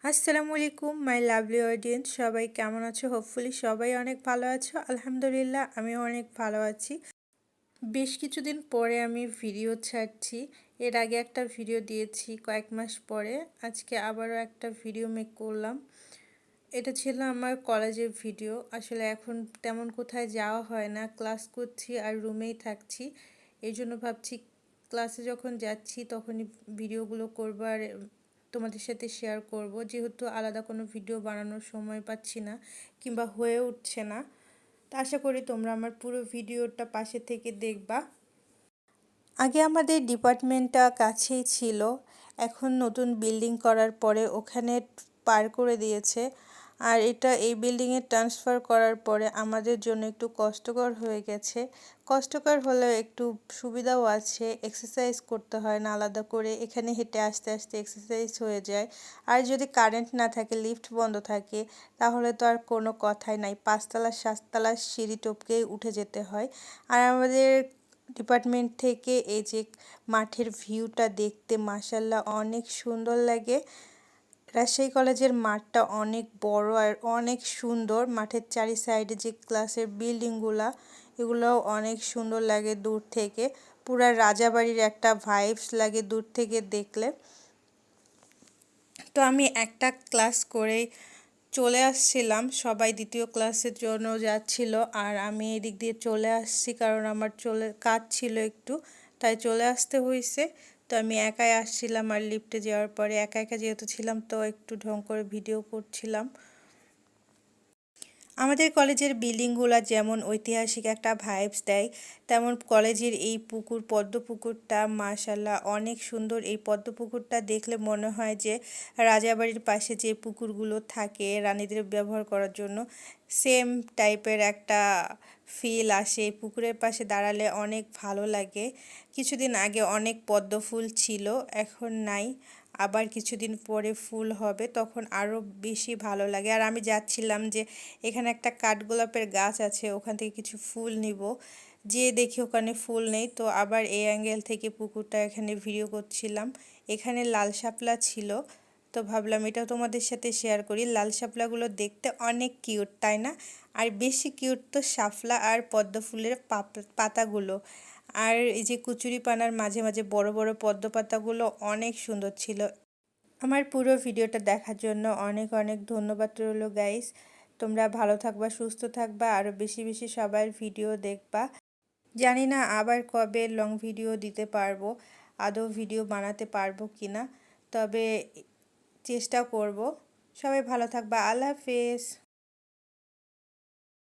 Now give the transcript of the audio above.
আসসালামু আলাইকুম my lovely audience, সবাই কেমন আছো? হোপফুলি সবাই অনেক ভালো আছো। আলহামদুলিল্লাহ আমিও অনেক ভালো আছি। বেশ কিছুদিন পরে আমি ভিডিও ছাড়ছি। এর আগে একটা ভিডিও দিয়েছি কয়েক মাস পরে, আজকে আবারও একটা ভিডিও মেক করলাম। এটা ছিল আমার কলেজের ভিডিও। আসলে এখন তেমন কোথায় যাওয়া হয় না, ক্লাস করছি আর রুমেই থাকছি। এই জন্য ভাবছি ক্লাসে যখন যাচ্ছি তখনই ভিডিওগুলো করবো আর তোমাদের সাথে শেয়ার করব, যেহেতু আলাদা কোনো ভিডিও বানানোর সময় পাচ্ছি না কিংবা হয়ে উঠছে না। তো আশা করি তোমরা আমার পুরো ভিডিওটা পাশে থেকে দেখবা। আগে আমাদের ডিপার্টমেন্টটা কাছেই ছিল, এখন নতুন বিল্ডিং করার পরে ওখানে পার করে দিয়েছে। আর এই বিল্ডিংয়ে ট্রান্সফার করার পরে আমাদের জন্য একটু কষ্টকর হয়ে গেছে। কষ্টকর হলেও একটু সুবিধাও আছে, এক্সারসাইজ করতে হয় না আলাদা করে, এখানে হেঁটে আস্তে আস্তে এক্সারসাইজ হয়ে যায়। আর যদি কারেন্ট না থাকে, লিফট বন্ধ থাকে, তাহলে তো আর কোনো কথাই নাই, 5তলা 7তলা সিঁড়ি টপকেই উঠে যেতে হয়। আর আমাদের ডিপার্টমেন্ট থেকে এই যে মাঠের ভিউটা দেখতে মাশাআল্লাহ অনেক সুন্দর লাগে। রাজশাহী কলেজের মাঠটা অনেক বড় আর অনেক সুন্দর। মাঠের চারি সাইডে যে ক্লাসের বিল্ডিংগুলা, এগুলোও অনেক সুন্দর লাগে দূর থেকে। পুরা রাজাবাড়ির একটা ভাইবস লাগে দূর থেকে দেখলে। তো আমি একটা ক্লাস করেই চলে আসছিলাম, সবাই দ্বিতীয় ক্লাসের জন্য যাচ্ছিল আর আমি এদিক দিয়ে চলে আসছি, কারণ আমার কাজ ছিল একটু, তাই চলে আসতে হয়েছে। তো আমি একাই আসছিলাম আর লিফটে যাওয়ার পরে একা একা যেহেতু ছিলাম তো একটু ঢং করে ভিডিও করছিলাম। আমাদের কলেজের বিল্ডিংগুলো যেমন ঐতিহাসিক একটা ভাইবস দেয়, তেমন কলেজের এই পদ্ম পুকুরটা মাশাআল্লাহ অনেক সুন্দর। এই পদ্ম পুকুরটা দেখলে মনে হয় যে রাজাবাড়ির পাশে যে পুকুরগুলো থাকে রানীদের ব্যবহার করার জন্য, সেম টাইপের একটা ফিল আসে। এই পুকুরের পাশে দাঁড়ালে অনেক ভালো লাগে। কিছুদিন আগে অনেক পদ্ম ফুল ছিল, এখন নাই। আবার কিছুদিন পরে ফুল হবে, তখন আরও বেশি ভালো লাগে। আর আমি যাচ্ছিলাম যে এখানে একটা কাঠগোলাপের গাছ আছে, ওখান থেকে কিছু ফুল নিব, যে দেখি ওখানে ফুল নেই, তো আবার এই অ্যাঙ্গেল থেকে পুকুরটা এখানে ভিডিও করছিলাম। এখানে লাল শাপলা ছিল, তো ভাবলাম এটাও তোমাদের সাথে শেয়ার করি। লাল শাপলাগুলো দেখতে অনেক কিউট, তাই না? আর বেশি কিউট তো শাপলা আর পদ্ম ফুলের পাতাগুলো। আর এই যে কুচুরিপানার মাঝে মাঝে বড় বড় পদ্ম পাতাগুলো অনেক সুন্দর ছিল। আমার পুরো ভিডিওটা দেখার জন্য অনেক অনেক ধন্যবাদ রইল গাইস। তোমরা ভালো থাকবা, সুস্থ থাকবা, আরও বেশি বেশি সবার ভিডিও দেখবা। জানি না আবার কবে লং ভিডিও দিতে পারবো, আদৌ ভিডিও বানাতে পারবো কিনা, তবে চেষ্টা করব। সবাই ভালো থাকবা, আল্লাহ হাফেজ।